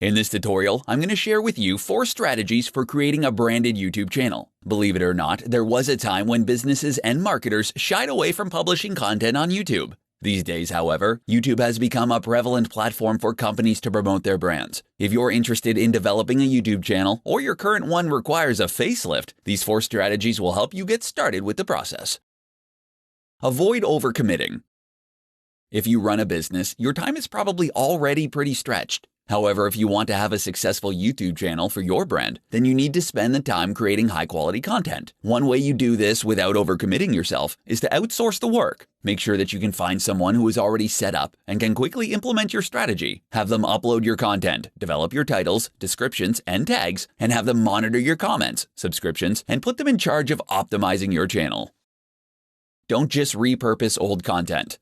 In this tutorial, I'm going to share with you 4 strategies for creating a branded YouTube channel. Believe it or not, there was a time when businesses and marketers shied away from publishing content on YouTube. These days, however, YouTube has become a prevalent platform for companies to promote their brands. If you're interested in developing a YouTube channel, or your current one requires a facelift, these 4 strategies will help you get started with the process. Avoid overcommitting. If you run a business, your time is probably already pretty stretched. However, if you want to have a successful YouTube channel for your brand, then you need to spend the time creating high-quality content. One way you do this without overcommitting yourself is to outsource the work. Make sure that you can find someone who is already set up and can quickly implement your strategy. Have them upload your content, develop your titles, descriptions, and tags, and have them monitor your comments, subscriptions, and put them in charge of optimizing your channel. Don't just repurpose old content.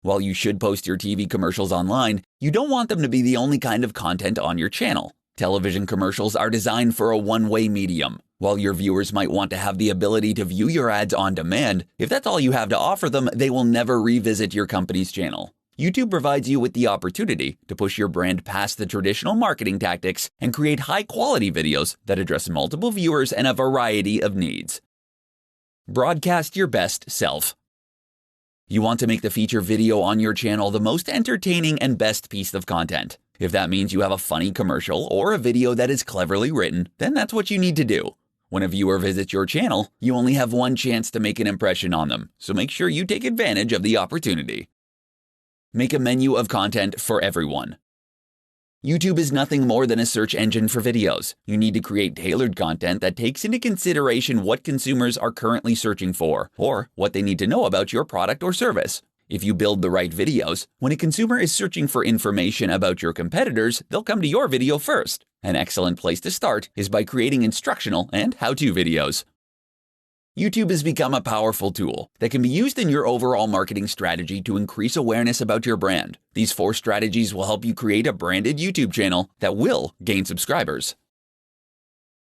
While you should post your TV commercials online, you don't want them to be the only kind of content on your channel. Television commercials are designed for a one-way medium. While your viewers might want to have the ability to view your ads on demand, if that's all you have to offer them, they will never revisit your company's channel. YouTube provides you with the opportunity to push your brand past the traditional marketing tactics and create high-quality videos that address multiple viewers and a variety of needs. Broadcast your best self. You want to make the feature video on your channel the most entertaining and best piece of content. If that means you have a funny commercial or a video that is cleverly written, then that's what you need to do. When a viewer visits your channel, you only have one chance to make an impression on them, so make sure you take advantage of the opportunity. Make a menu of content for everyone. YouTube is nothing more than a search engine for videos. You need to create tailored content that takes into consideration what consumers are currently searching for, or what they need to know about your product or service. If you build the right videos, when a consumer is searching for information about your competitors, they'll come to your video first. An excellent place to start is by creating instructional and how-to videos. YouTube has become a powerful tool that can be used in your overall marketing strategy to increase awareness about your brand. These 4 strategies will help you create a branded YouTube channel that will gain subscribers.